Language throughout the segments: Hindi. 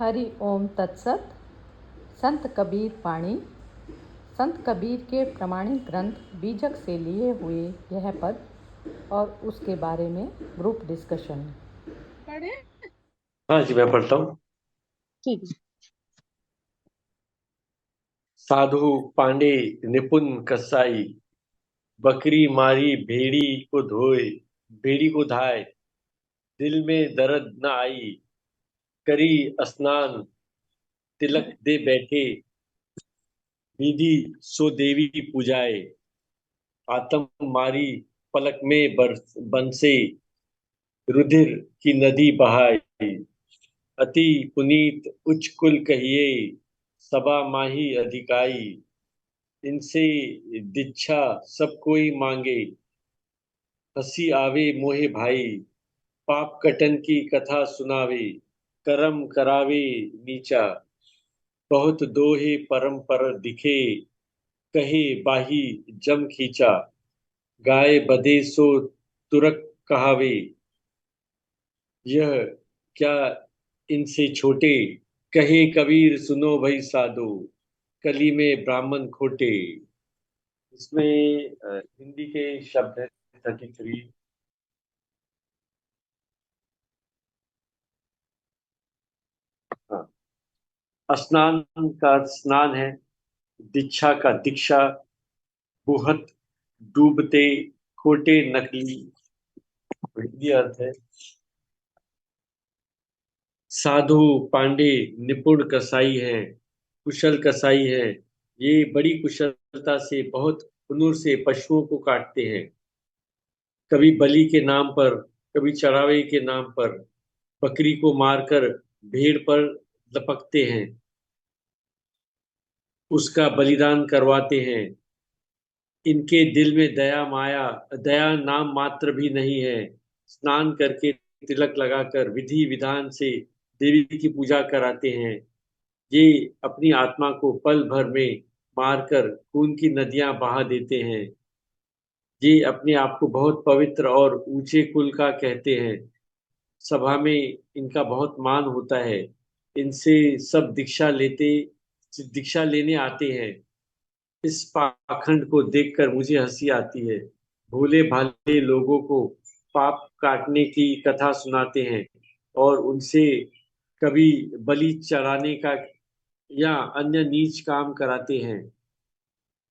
हरि ओम तत्सत। संत कबीर पाणी। संत कबीर के प्रमाणिक ग्रंथ बीजक से लिए हुए यह पद और उसके बारे में ग्रुप डिस्कशन। पढ़े? हाँ जी, मैं पढ़ता हूँ। ठीक। साधु पांडे निपुण कसाई, बकरी मारी भेड़ी को धोए, भेड़ी को धाए, दिल में दर्द न आई, करी स्नान, तिलक दे बैठे, विधि सो देवी पूजाए, आत्म मारी पलक में बरसे, रुधिर की नदी बहाई, अति पुनीत उच्च कुल कहिए, सबा माही अधिकाई, इनसे दीक्षा सब कोई मांगे, हंसी आवे मोहे भाई, पाप कटन की कथा सुनावे, करम करावे नीचा, बहुत दोहे परम पर दिखे, कहे बाही जम खींचा, गाय बधे सो तुरक कहावे, यह क्या इनसे छोटे, कहे कबीर सुनो भाई साधो, कली में ब्राह्मण खोटे। इसमें हिंदी के शब्द है 33। हाँ, स्नान का स्नान है, दीक्षा का दीक्षा, बुहत डूबते खोटे नकली। हिंदी अर्थ है, साधु पांडे निपुण कसाई है, कुशल कसाई है, ये बड़ी कुशलता से बहुत हुनर से पशुओं को काटते हैं, कभी बलि के नाम पर, कभी चढ़ावे के नाम पर, बकरी को मारकर भेड़ पर लपकते हैं, उसका बलिदान करवाते हैं। इनके दिल में दया नाम मात्र भी नहीं है। स्नान करके तिलक लगाकर विधि विधान से देवी की पूजा कराते हैं। ये अपनी आत्मा को पल भर में मारकर खून की नदियां बहा देते हैं। ये अपने आप को बहुत पवित्र और ऊंचे कुल का कहते हैं। सभा में इनका बहुत मान होता है। इनसे सब दीक्षा लेने आते हैं। इस पाखंड को देखकर मुझे हंसी आती है। भोले भाले लोगों को पाप काटने की कथा सुनाते हैं और उनसे कभी बलि चढ़ाने का या अन्य नीच काम कराते हैं।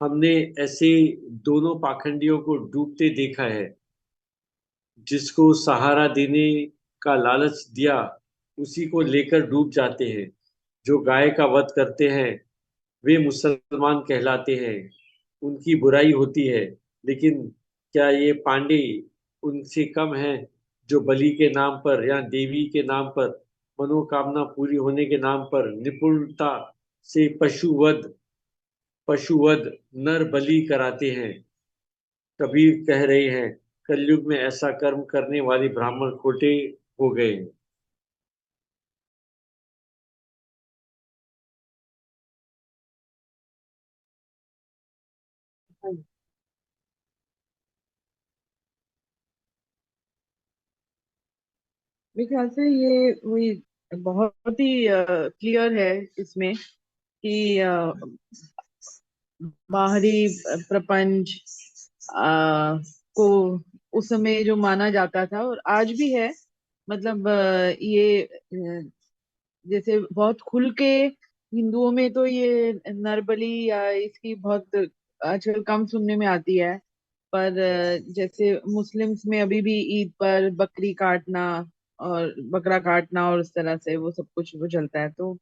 हमने ऐसे दोनों पाखंडियों को डूबते देखा है। जिसको सहारा देने का लालच दिया, उसी को लेकर डूब जाते हैं। जो गाय का वध करते हैं, वे मुसलमान कहलाते हैं। उनकी बुराई होती है, लेकिन क्या ये पांडे उनसे कम हैं जो बलि के नाम पर या देवी के नाम पर, मनोकामना पूरी होने के नाम पर निपुणता से पशुवध नर बलि कराते हैं। कबीर कह रहे हैं, कलयुग में ऐसा कर्म करने वाले ब्राह्मण खोटे हो गए। मेरे ख्याल से ये वही बहुत ही क्लियर है इसमें कि बाहरी प्रपंच को उस समय जो माना जाता था और आज भी है। मतलब ये जैसे बहुत खुल के हिंदुओं में तो ये नरबलि या इसकी बहुत आजकल कम सुनने में आती है। पर जैसे मुस्लिम्स में अभी भी ईद पर बकरी काटना और बकरा काटना और उस तरह से वो सब कुछ वो चलता है। तो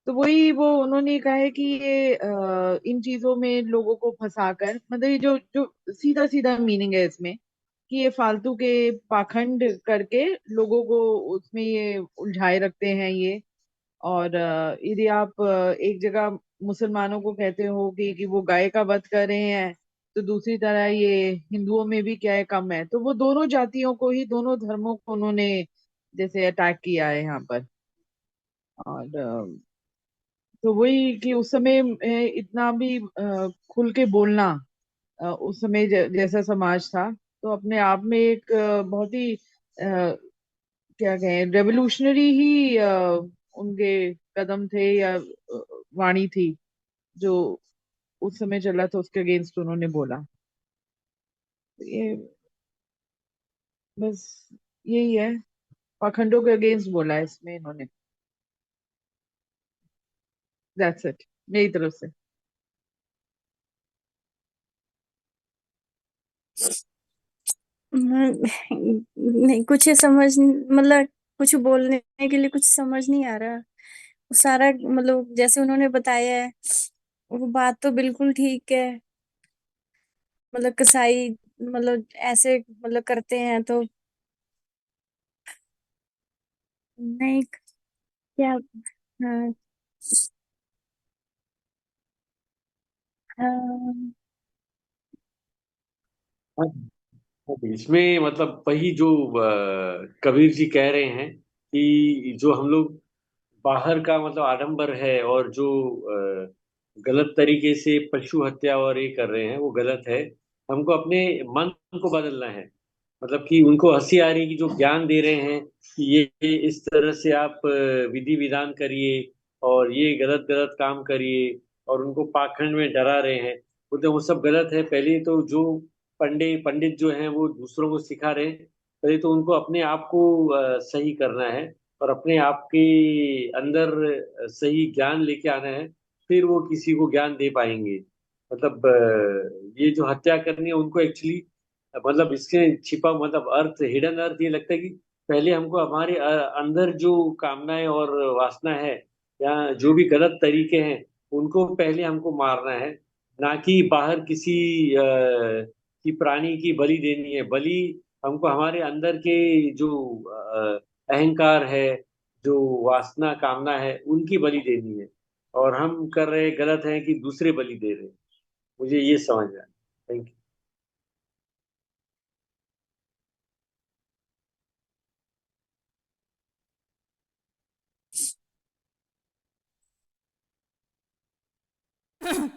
वही वो उन्होंने कहा है कि ये इन चीजों में लोगों को फंसाकर, मतलब ये जो जो सीधा सीधा मीनिंग है इसमें कि ये फालतू के पाखंड करके लोगों को उसमें ये उलझाए रखते हैं ये। और यदि आप एक जगह मुसलमानों को कहते हो कि वो गाय का वध कर रहे हैं, तो दूसरी तरह ये हिंदुओं में भी क्या है, कम है। तो वो दोनों जातियों को ही, दोनों धर्मों को उन्होंने जैसे अटैक किया है यहाँ पर। और तो वही कि उस समय इतना भी खुल के बोलना, उस समय जैसा समाज था, तो अपने आप में एक बहुत ही क्या कहें, रेवोल्यूशनरी ही उनके कदम थे या वाणी थी जो उस समय चला था, उसके अगेंस्ट उन्होंने बोला। ये बस यही है, पाखंडों के अगेंस्ट बोला है इसमें इन्होंने। दैट्स इट मेरी तरफ से। नहीं, कुछ ये समझ मतलब कुछ बोलने के लिए कुछ समझ नहीं आ रहा। सारा मतलब जैसे उन्होंने बताया है, वो बात तो बिल्कुल ठीक है। मतलब कसाई मतलब ऐसे मतलब करते हैं तो नहीं क्या। हाँ, हाँ, हाँ, इसमें मतलब वही जो कबीर जी कह रहे हैं कि जो हम लोग बाहर का मतलब आडंबर है और जो गलत तरीके से पशु हत्या और ये कर रहे हैं वो गलत है। हमको अपने मन को बदलना है। मतलब कि उनको हंसी आ रही है कि जो ज्ञान दे रहे हैं कि ये इस तरह से आप विधि विधान करिए और ये गलत गलत काम करिए और उनको पाखंड में डरा रहे हैं। बोलते हैं वो सब गलत है। पहले तो जो पंडित जो हैं वो दूसरों को सिखा रहे हैं। पहले तो उनको अपने आप को सही करना है और अपने आप के अंदर सही ज्ञान लेके आना है। फिर वो किसी को ज्ञान दे पाएंगे। मतलब ये जो हत्या करनी है उनको एक्चुअली मतलब इसके छिपा मतलब अर्थ हिडन अर्थ ये लगता है कि पहले हमको हमारे अंदर जो कामनाएं और वासना है या जो भी गलत तरीके हैं उनको पहले हमको मारना है। ना कि बाहर किसी की प्राणी की बलि देनी है। बलि हमको हमारे अंदर के जो अहंकार है, जो वासना कामना है उनकी बलि देनी है। और हम कर रहे गलत है कि दूसरे बलि दे रहे हैं। मुझे ये समझ आया। थैंक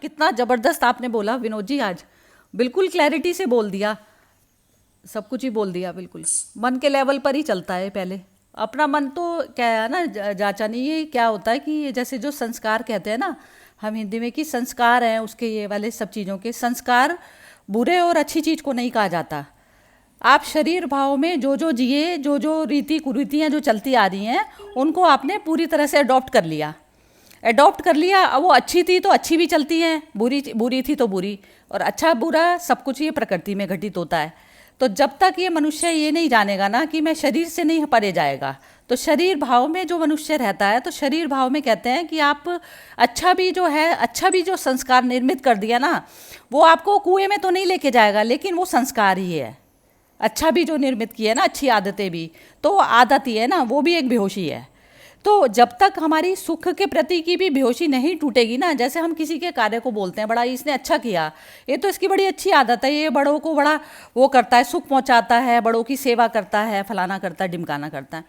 कितना ज़बरदस्त आपने बोला विनोद जी आज। बिल्कुल क्लैरिटी से बोल दिया, सब कुछ ही बोल दिया बिल्कुल। मन के लेवल पर ही चलता है पहले। अपना मन तो क्या है ना, जांचा नहीं। ये क्या होता है कि जैसे जो संस्कार कहते हैं ना हम हिंदी में, कि संस्कार हैं उसके, ये वाले सब चीज़ों के संस्कार बुरे और अच्छी चीज़ को नहीं कहा जाता। आप शरीर भाव में जो जो जिए, जो जो रीति कुरीतियाँ जो चलती आ रही हैं उनको आपने पूरी तरह से अडॉप्ट कर लिया। अडॉप्ट कर लिया, अब वो अच्छी थी तो अच्छी भी चलती है, बुरी बुरी थी तो बुरी। और अच्छा बुरा सब कुछ ये प्रकृति में घटित होता है। तो जब तक ये मनुष्य ये नहीं जानेगा ना कि मैं शरीर से नहीं परे जाएगा, तो शरीर भाव में जो मनुष्य रहता है, तो शरीर भाव में कहते हैं कि आप अच्छा भी जो है, अच्छा भी जो संस्कार निर्मित कर दिया ना, वो आपको कुएं में तो नहीं लेके जाएगा, लेकिन वो संस्कार ही है। अच्छा भी जो निर्मित किया है ना, अच्छी आदतें भी, तो वो आदत ही है ना, वो भी एक बेहोशी है। तो जब तक हमारी सुख के प्रति की भी बेहोशी नहीं टूटेगी ना, जैसे हम किसी के कार्य को बोलते हैं बड़ा इसने अच्छा किया, ये तो इसकी बड़ी अच्छी आदत है, ये बड़ों को बड़ा वो करता है, सुख पहुंचाता है, बड़ों की सेवा करता है, फलाना करता है, ढिमकाना करता है।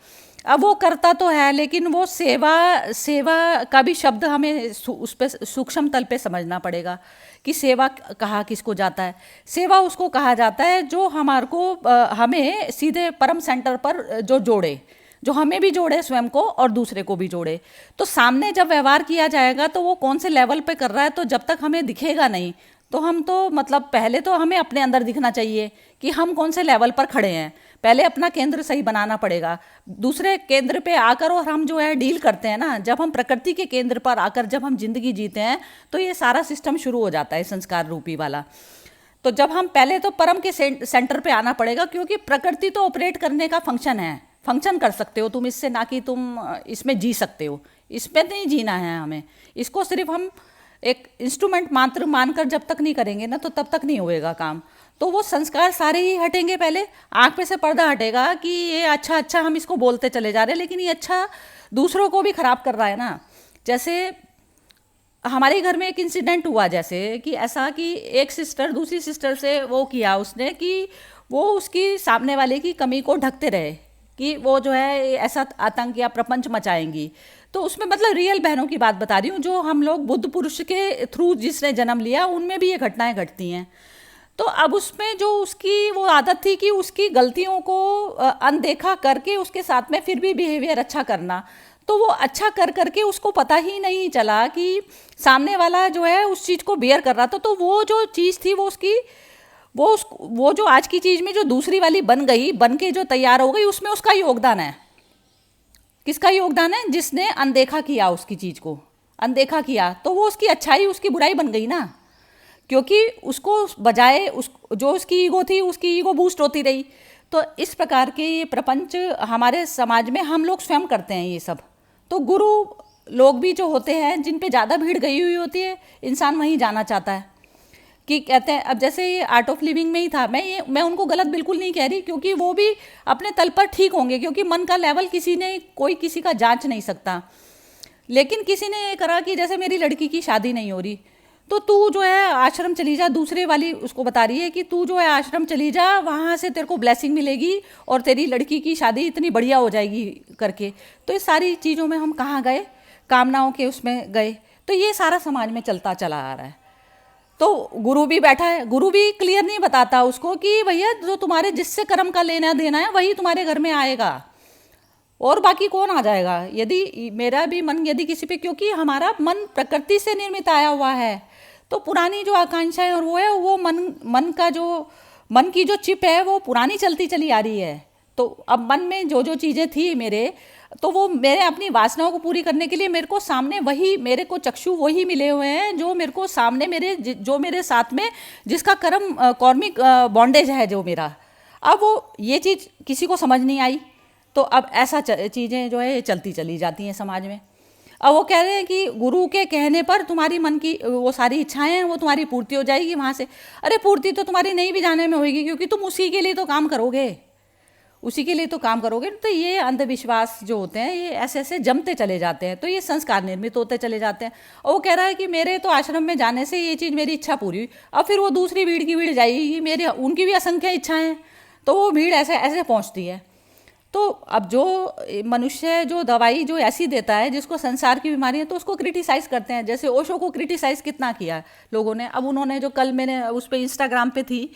अब वो करता तो है, लेकिन वो सेवा सेवा का भी शब्द हमें उस पर सूक्ष्म तल पे समझना पड़ेगा कि सेवा कहा किसको जाता है। सेवा उसको कहा जाता है जो हमारे को हमें सीधे परम सेंटर पर जो जोड़े, जो हमें भी जोड़े स्वयं को और दूसरे को भी जोड़े। तो सामने जब व्यवहार किया जाएगा तो वो कौन से लेवल पे कर रहा है, तो जब तक हमें दिखेगा नहीं, तो हम तो मतलब पहले तो हमें अपने अंदर दिखना चाहिए कि हम कौन से लेवल पर खड़े हैं। पहले अपना केंद्र सही बनाना पड़ेगा। दूसरे केंद्र पे आकर और हम जो है डील करते हैं ना, जब हम प्रकृति के केंद्र पर आकर जब हम जिंदगी जीते हैं, तो ये सारा सिस्टम शुरू हो जाता है संस्कार रूपी वाला। तो जब हम पहले तो परम के सेंटर पे आना पड़ेगा, क्योंकि प्रकृति तो ऑपरेट करने का फंक्शन है। फंक्शन कर सकते हो तुम इससे, ना कि तुम इसमें जी सकते हो। इसमें नहीं जीना है हमें। इसको सिर्फ हम एक इंस्ट्रूमेंट मात्र मानकर जब तक नहीं करेंगे ना, तो तब तक नहीं होएगा काम। तो वो संस्कार सारे ही हटेंगे। पहले आँख पे से पर्दा हटेगा कि ये अच्छा अच्छा हम इसको बोलते चले जा रहे हैं, लेकिन ये अच्छा दूसरों को भी खराब कर रहा है ना। जैसे हमारे घर में एक इंसिडेंट हुआ, जैसे कि ऐसा कि एक सिस्टर दूसरी सिस्टर से वो किया उसने कि वो उसकी सामने वाले की कमी को ढकते रहे कि वो जो है ऐसा आतंक या प्रपंच मचाएंगी। तो उसमें मतलब रियल बहनों की बात बता रही हूँ, जो हम लोग बुद्ध पुरुष के थ्रू जिसने जन्म लिया उनमें भी ये घटनाएं घटती हैं। तो अब उसमें जो उसकी वो आदत थी कि उसकी गलतियों को अनदेखा करके उसके साथ में फिर भी बिहेवियर अच्छा करना। तो वो अच्छा कर करके उसको पता ही नहीं चला कि सामने वाला जो है उस चीज़ को बेयर कर रहा था, तो वो जो चीज़ थी वो उसकी वो जो आज की चीज़ में जो दूसरी वाली बन गई, बन के जो तैयार हो गई, उसमें उसका योगदान है। किसका योगदान है? जिसने अनदेखा किया उसकी चीज़ को, अनदेखा किया, तो वो उसकी अच्छाई उसकी बुराई बन गई ना, क्योंकि उसको बजाय उस जो उसकी ईगो थी उसकी ईगो बूस्ट होती रही। तो इस प्रकार के ये प्रपंच हमारे समाज में हम लोग स्वयं करते हैं ये सब। तो गुरु लोग भी जो होते हैं जिन पे ज़्यादा भीड़ गई हुई होती है, इंसान वहीं जाना चाहता है कि कहते हैं, अब जैसे ये आर्ट ऑफ लिविंग में ही था, मैं उनको गलत बिल्कुल नहीं कह रही, क्योंकि वो भी अपने तल पर ठीक होंगे, क्योंकि मन का लेवल कोई किसी का जांच नहीं सकता। लेकिन किसी ने ये करा कि जैसे मेरी लड़की की शादी नहीं हो रही, तो तू जो है आश्रम चली जा, दूसरे वाली उसको बता रही है कि तू जो है आश्रम चली जा, वहाँ से तेरे को ब्लेसिंग मिलेगी और तेरी लड़की की शादी इतनी बढ़िया हो जाएगी करके। तो इस सारी चीज़ों में हम कहाँ गए? कामनाओं के उसमें गए। तो ये सारा समाज में चलता चला आ रहा है। तो गुरु भी बैठा है, गुरु भी क्लियर नहीं बताता उसको कि भैया जो तुम्हारे जिससे कर्म का लेना देना है वही तुम्हारे घर में आएगा, और बाकी कौन आ जाएगा। यदि मेरा भी मन यदि किसी पे, क्योंकि हमारा मन प्रकृति से निर्मित आया हुआ है, तो पुरानी जो आकांक्षाएं और वो है, वो मन की जो चिप है वो पुरानी चलती चली आ रही है। तो अब मन में जो जो चीज़ें थी मेरे, तो वो मेरे अपनी वासनाओं को पूरी करने के लिए मेरे को सामने वही, मेरे को चक्षु वही मिले हुए हैं जो मेरे को सामने जो मेरे साथ में जिसका कर्म कॉर्मिक बॉन्डेज है जो मेरा। अब वो ये चीज़ किसी को समझ नहीं आई, तो अब ऐसा चीज़ें जो है ये चलती चली जाती हैं समाज में। अब वो कह रहे हैं कि गुरु के कहने पर तुम्हारी मन की वो सारी इच्छाएं हैं वो तुम्हारी पूर्ति हो जाएगी वहाँ से। अरे पूर्ति तो तुम्हारी नहीं भी जाने में होगी, क्योंकि तुम उसी के लिए तो काम करोगे, उसी के लिए तो काम करोगे। तो ये अंधविश्वास जो होते हैं ये ऐसे ऐसे जमते चले जाते हैं, तो ये संस्कार निर्मित होते चले जाते हैं। और वो कह रहा है कि मेरे तो आश्रम में जाने से ये चीज़ मेरी इच्छा पूरी हुई, अब फिर वो दूसरी भीड़ की भीड़ जाएगी, मेरी उनकी भी असंख्य इच्छाएं हैं, तो वो भीड़ ऐसे ऐसे पहुँचती है। तो अब जो मनुष्य जो दवाई जो ऐसी देता है जिसको संसार की बीमारी है, तो उसको क्रिटिसाइज़ करते हैं। जैसे ओशो को क्रिटिसाइज़ कितना किया लोगों ने। अब उन्होंने जो कल मैंने उस पर इंस्टाग्राम पे थी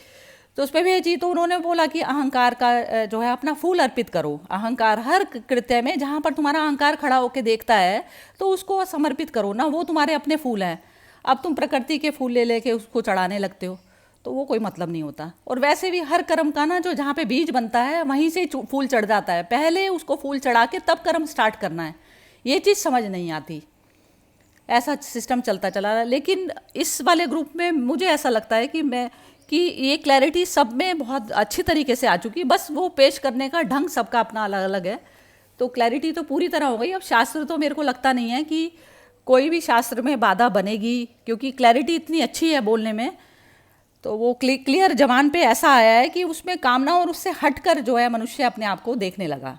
तो उस पर भेजी, तो उन्होंने बोला कि अहंकार का जो है अपना फूल अर्पित करो। अहंकार हर कृत्य में जहाँ पर तुम्हारा अहंकार खड़ा होकर देखता है तो उसको समर्पित करो ना, वो तुम्हारे अपने फूल हैं। अब तुम प्रकृति के फूल ले लेके उसको चढ़ाने लगते हो तो वो कोई मतलब नहीं होता। और वैसे भी हर कर्म का ना जो जहाँ पे बीज बनता है वहीं से फूल चढ़ जाता है, पहले उसको फूल चढ़ा के तब कर्म स्टार्ट करना है। ये चीज़ समझ नहीं आती, ऐसा सिस्टम चलता चला रहा है। लेकिन इस वाले ग्रुप में मुझे ऐसा लगता है कि ये क्लैरिटी सब में बहुत अच्छी तरीके से आ चुकी, बस वो पेश करने का ढंग सबका अपना अलग अलग है। तो क्लैरिटी तो पूरी तरह हो गई। अब शास्त्र तो मेरे को लगता नहीं है कि कोई भी शास्त्र में बाधा बनेगी, क्योंकि क्लैरिटी इतनी अच्छी है बोलने में। तो वो क्लियर जबान पे ऐसा आया है कि उसमें कामना और उससे हटकर जो है मनुष्य अपने आप को देखने लगा।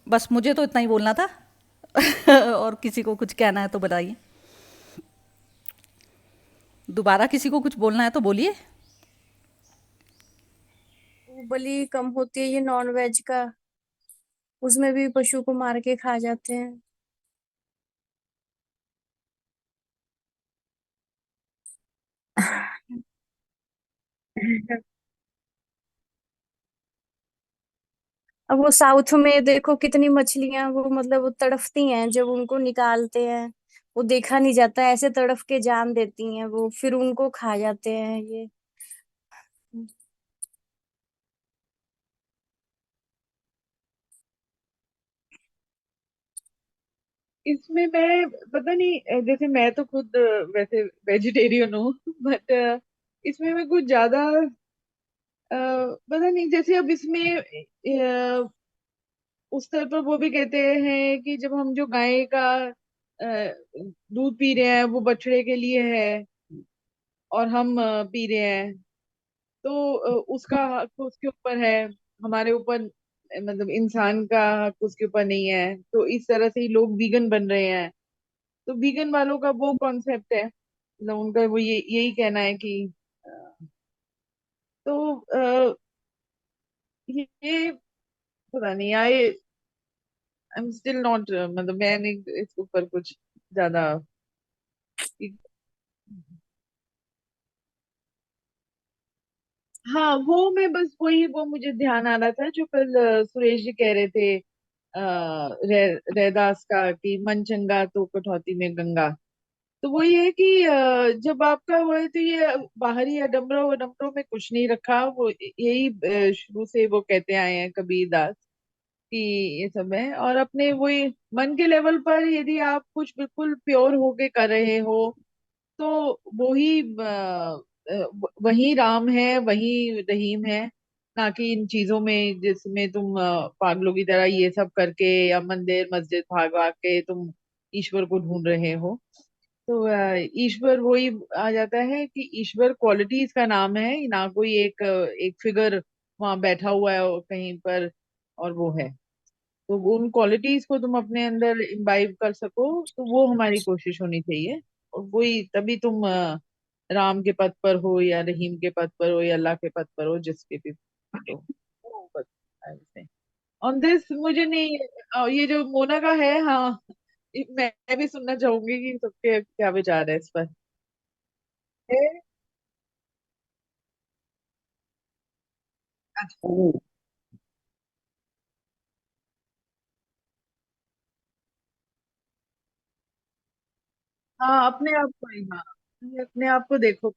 बस मुझे तो इतना ही बोलना था। और किसी को कुछ कहना है तो बताइए, दोबारा किसी को कुछ बोलना है तो बोलिए। वो बलि कम होती है ये नॉन वेज का, उसमें भी पशु को मार के खा जाते हैं। अब वो साउथ में देखो कितनी मछलियां वो मतलब वो तड़फती हैं जब उनको निकालते हैं, वो देखा नहीं जाता, ऐसे तड़फ के जान देती हैं वो, फिर उनको खा जाते हैं ये। इसमें मैं पता नहीं, जैसे मैं तो खुद वैसे वेजिटेरियन हूँ बट इसमें मैं कुछ ज्यादा पता नहीं। जैसे अब इसमें उस तरह पर वो भी कहते हैं कि जब हम जो गाय का दूध पी रहे हैं वो बछड़े के लिए है और हम पी रहे हैं, तो उसका हक उसके ऊपर है, हमारे ऊपर मतलब इंसान का हक उसके ऊपर नहीं है। तो इस तरह से ही लोग वीगन बन रहे हैं। तो वीगन वालों का वो कॉन्सेप्ट है, मतलब उनका वो यही कहना है कि तो ये पता नहीं, आई एम स्टिल नॉट, मतलब मैंने इसके ऊपर कुछ ज्यादा। हाँ वो मैं बस वही वो मुझे ध्यान आ रहा था जो कल सुरेश जी कह रहे थे रैदास का कि मन चंगा तो कटौती में गंगा। तो वो ये है कि जब आपका वो है तो ये बाहरी अडम्बरों में कुछ नहीं रखा। वो यही शुरू से वो कहते आए हैं कबीर दास कि ये सब है। और अपने वही मन के लेवल पर यदि आप कुछ बिल्कुल प्योर होके कर रहे हो तो वही वही राम है, वही रहीम है। ना कि इन चीजों में जिसमें तुम पागलों की तरह ये सब करके या मंदिर मस्जिद भाग भाग के तुम ईश्वर को ढूंढ रहे हो। तो ईश्वर वही आ जाता है कि ईश्वर क्वालिटीज का नाम है, ना कोई एक फिगर वहां बैठा हुआ है कहीं पर और वो है। तो उन क्वालिटीज को तुम अपने अंदर इम्बाइब कर सको तो वो हमारी कोशिश होनी चाहिए। और वही तभी तुम राम के पद पर हो या रहीम के पद पर हो या अल्लाह के पद पर हो, जिसके भी ऑन दिस मुझे नहीं। ये जो मोना का है, हाँ, मैं भी सुनना चाहूंगी कि सबके क्या विचार है इस पर। है? अच्छा। हाँ, अपने आप को ही, हाँ, अपने आप को देखो।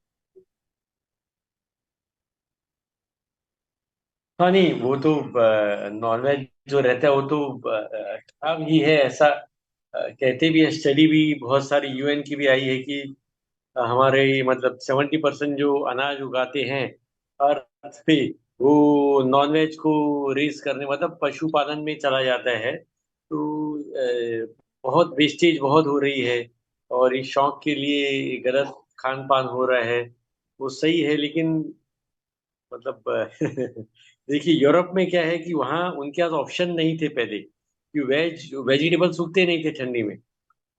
हाँ नहीं, वो तो नॉनवेज जो रहता है वो तो खराब ही है, ऐसा कहते भी है। स्टडी भी बहुत सारी यूएन की भी आई है कि हमारे मतलब 70% जो अनाज उगाते हैं अर्थ पे, वो नॉनवेज को रेस करने मतलब पशुपालन में चला जाता है। तो बहुत वेस्टेज बहुत हो रही है और इस शौक के लिए गलत खान पान हो रहा है। वो सही है, लेकिन मतलब देखिए यूरोप में क्या है कि वहाँ उनके पास ऑप्शन नहीं थे पहले, कि वेजिटेबल्स उगते नहीं थे ठंडी में।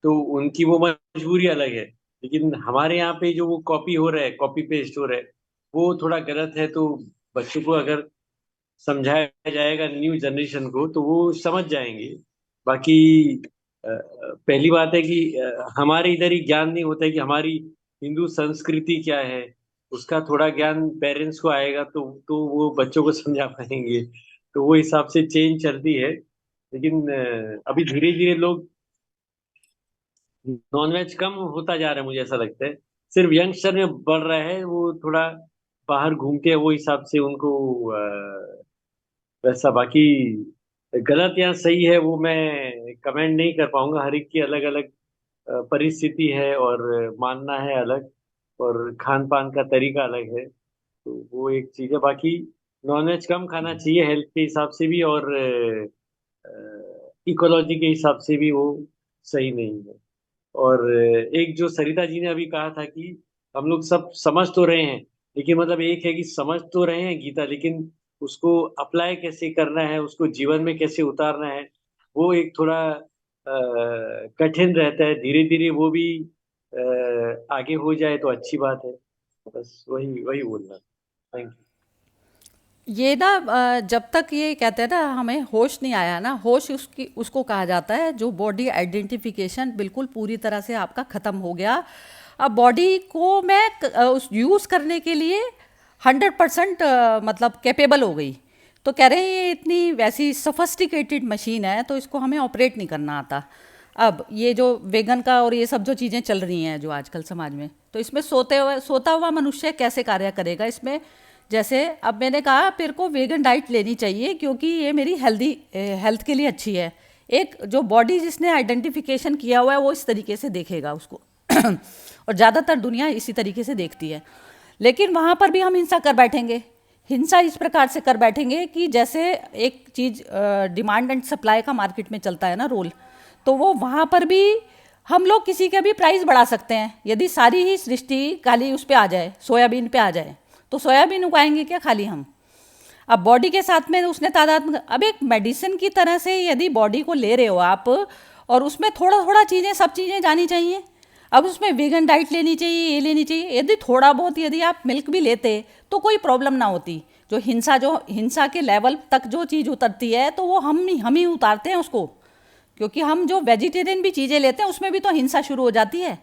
तो उनकी वो मजबूरी अलग है। लेकिन हमारे यहाँ पे जो वो कॉपी हो रहा है, कॉपी पेस्ट हो रहा है, वो थोड़ा गलत है। तो बच्चों को अगर समझाया जाएगा न्यू जनरेशन को तो वो समझ जाएंगे। बाकी पहली बात है कि हमारे इधर ही ज्ञान नहीं होता है कि हमारी हिंदू संस्कृति क्या है। उसका थोड़ा ज्ञान पेरेंट्स को आएगा तो वो बच्चों को समझा पाएंगे। तो वो हिसाब से चेंज चलती है। लेकिन अभी धीरे धीरे लोग नॉनवेज कम होता जा रहा है, मुझे ऐसा लगता है। सिर्फ यंगस्टर में बढ़ रहा है, वो थोड़ा बाहर घूमते हैं वो हिसाब से उनको वैसा। बाकी गलत या सही है वो मैं कमेंट नहीं कर पाऊंगा। हर एक की अलग अलग परिस्थिति है और मानना है अलग, और खान पान का तरीका अलग है। तो वो एक चीज है। बाकी नॉनवेज कम खाना चाहिए हेल्थ के हिसाब से भी, और इकोलॉजी के हिसाब से भी वो सही नहीं है। और एक जो सरिता जी ने अभी कहा था कि हम लोग सब समझ तो रहे हैं, लेकिन मतलब एक है कि समझ तो रहे हैं गीता, लेकिन उसको अप्लाई कैसे करना है, उसको जीवन में कैसे उतारना है, वो एक थोड़ा कठिन रहता है। धीरे धीरे वो भी आगे हो जाए तो अच्छी बात है। बस वही वही बोलना। थैंक ये ना जब तक ये कहते हैं ना हमें होश नहीं आया ना, होश उसकी उसको कहा जाता है जो बॉडी आइडेंटिफिकेशन बिल्कुल पूरी तरह से आपका ख़त्म हो गया। अब बॉडी को मैं उस यूज़ करने के लिए 100% मतलब कैपेबल हो गई। तो कह रहे हैं ये इतनी वैसी सफिस्टिकेटेड मशीन है तो इसको हमें ऑपरेट नहीं करना आता। अब ये जो वेगन का और ये सब जो चीज़ें चल रही हैं जो आजकल समाज में, तो इसमें सोता हुआ मनुष्य कैसे कार्य करेगा इसमें। जैसे अब मैंने कहा तेरे को वेगन डाइट लेनी चाहिए क्योंकि ये मेरी हेल्थ के लिए अच्छी है। एक जो बॉडी जिसने आइडेंटिफिकेशन किया हुआ है वो इस तरीके से देखेगा उसको और ज़्यादातर दुनिया इसी तरीके से देखती है। लेकिन वहाँ पर भी हम हिंसा कर बैठेंगे। हिंसा इस प्रकार से कर बैठेंगे कि जैसे एक चीज़ डिमांड एंड सप्लाई का मार्केट में चलता है ना रोल, तो वो वहाँ पर भी हम लोग किसी का भी प्राइस बढ़ा सकते हैं। यदि सारी ही सृष्टि खाली उस पर आ जाए, सोयाबीन पे आ जाए, तो सोयाबीन उगाएंगे क्या खाली हम। अब बॉडी के साथ में उसने तादाद में, अब एक मेडिसिन की तरह से यदि बॉडी को ले रहे हो आप और उसमें थोड़ा थोड़ा चीज़ें सब चीज़ें जानी चाहिए। अब उसमें वीगन डाइट लेनी चाहिए, ये लेनी चाहिए। यदि थोड़ा बहुत यदि आप मिल्क भी लेते तो कोई प्रॉब्लम ना होती। जो हिंसा के लेवल तक जो चीज़ उतरती है तो वो हम ही उतारते हैं उसको, क्योंकि हम जो वेजिटेरियन भी चीज़ें लेते हैं उसमें भी तो हिंसा शुरू हो जाती है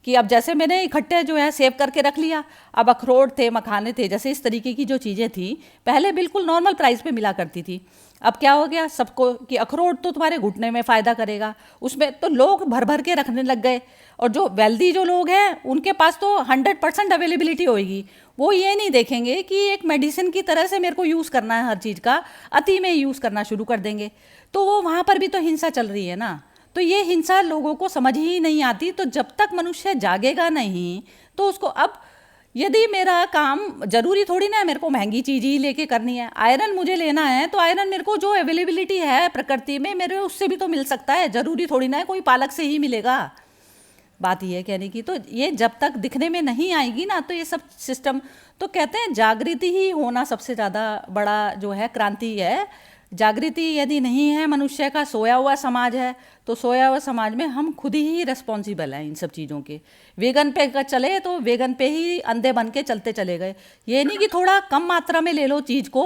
कि अब जैसे मैंने इकट्ठे जो है सेव करके रख लिया, अब अखरोट थे, मखाने थे, जैसे इस तरीके की जो चीज़ें थी पहले बिल्कुल नॉर्मल प्राइस पे मिला करती थी, अब क्या हो गया सबको कि अखरोट तो तुम्हारे घुटने में फ़ायदा करेगा, उसमें तो लोग भर भर के रखने लग गए। और जो वेल्दी जो लोग हैं उनके पास तो 100% अवेलेबिलिटी होएगी, वो ये नहीं देखेंगे कि एक मेडिसिन की तरह से मेरे को यूज़ करना है हर चीज़ का, अति में यूज़ करना शुरू कर देंगे, तो वो वहाँ पर भी तो हिंसा चल रही है ना। तो ये हिंसा लोगों को समझ ही नहीं आती। तो जब तक मनुष्य जागेगा नहीं तो उसको, अब यदि मेरा काम जरूरी थोड़ी ना है मेरे को महंगी चीज़ ही लेके करनी है, आयरन मुझे लेना है तो आयरन मेरे को जो अवेलेबिलिटी है प्रकृति में मेरे उससे भी तो मिल सकता है, जरूरी थोड़ी ना है कोई पालक से ही मिलेगा। बात ये कहने की, तो ये जब तक दिखने में नहीं आएगी ना तो ये सब सिस्टम, तो कहते हैं जागृति ही होना सबसे ज़्यादा बड़ा जो है क्रांति है। जागृति यदि नहीं है, मनुष्य का सोया हुआ समाज है, तो सोया हुआ समाज में हम खुद ही रिस्पॉन्सिबल हैं इन सब चीज़ों के। वेगन पे चले तो वेगन पे ही अंधे बन के चलते चले गए, ये नहीं कि थोड़ा कम मात्रा में ले लो चीज़ को,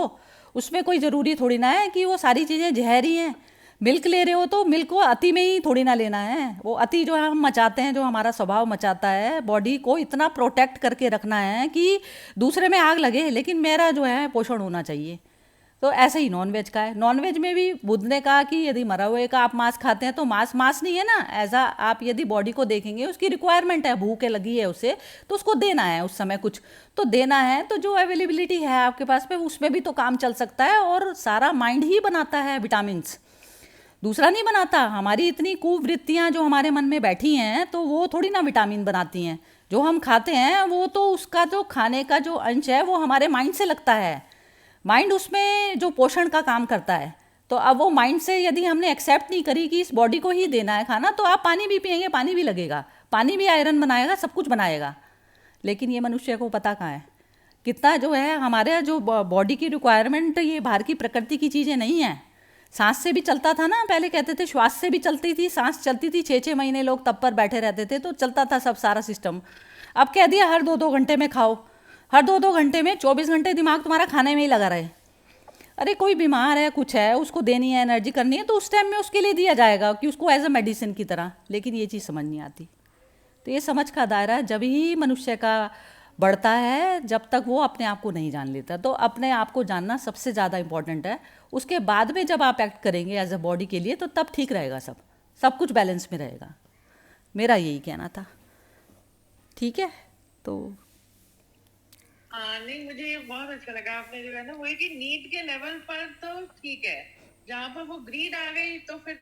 उसमें कोई ज़रूरी थोड़ी ना है कि वो सारी चीज़ें जहरी हैं। मिल्क ले रहे हो तो मिल्क को अति में ही थोड़ी ना लेना है, वो अति जो है हम मचाते हैं, जो हमारा स्वभाव मचाता है, बॉडी को इतना प्रोटेक्ट करके रखना है कि दूसरे में आग लगे लेकिन मेरा जो है पोषण होना चाहिए। तो ऐसे ही नॉनवेज का है, नॉनवेज में भी बुद्ध ने कहा कि यदि मरा हुए का आप मांस खाते हैं तो मांस नहीं है ना, ऐसा आप यदि बॉडी को देखेंगे उसकी रिक्वायरमेंट है, भूख लगी है उसे तो उसको देना है, उस समय कुछ तो देना है। तो जो अवेलेबिलिटी है आपके पास में उसमें भी तो काम चल सकता है, और सारा माइंड ही बनाता है विटामिन्स, दूसरा नहीं बनाता। हमारी इतनी कुवृत्तियाँ जो हमारे मन में बैठी हैं तो वो थोड़ी ना विटामिन बनाती हैं, जो हम खाते हैं वो तो उसका जो खाने का जो अंश है वो हमारे माइंड से लगता है, माइंड उसमें जो पोषण का काम करता है। तो अब वो माइंड से यदि हमने एक्सेप्ट नहीं करी कि इस बॉडी को ही देना है खाना, तो आप पानी भी पिएंगे, पानी भी लगेगा, पानी भी आयरन बनाएगा, सब कुछ बनाएगा, लेकिन ये मनुष्य को पता कहाँ है कितना जो है हमारे जो बॉडी की रिक्वायरमेंट, ये बाहर की प्रकृति की चीज़ें नहीं है। सांस से भी चलता था ना, पहले कहते थे श्वास से भी चलती थी, सांस चलती थी, 6-6 महीने लोग तब पर बैठे रहते थे तो चलता था सब सारा सिस्टम। अब कह दिया हर 2-2 घंटे में खाओ, हर 2-2 घंटे में 24 घंटे दिमाग तुम्हारा खाने में ही लगा रहे। अरे कोई बीमार है, कुछ है, उसको देनी है, एनर्जी करनी है, तो उस टाइम में उसके लिए दिया जाएगा कि उसको एज अ मेडिसिन की तरह, लेकिन ये चीज़ समझ नहीं आती। तो ये समझ का दायरा जब ही मनुष्य का बढ़ता है, जब तक वो अपने आप को नहीं जान लेता। तो अपने आप को जानना सबसे ज़्यादा इम्पॉर्टेंट है, उसके बाद में जब आप एक्ट करेंगे एज अ बॉडी के लिए तो तब ठीक रहेगा, सब कुछ बैलेंस में रहेगा। मेरा यही कहना था। ठीक है, तो हाँ नहीं, मुझे ये बहुत अच्छा लगा आपने जो है ना वो है कि नीड के लेवल पर तो ठीक है, जहाँ पर वो ग्रीड आ गई तो फिर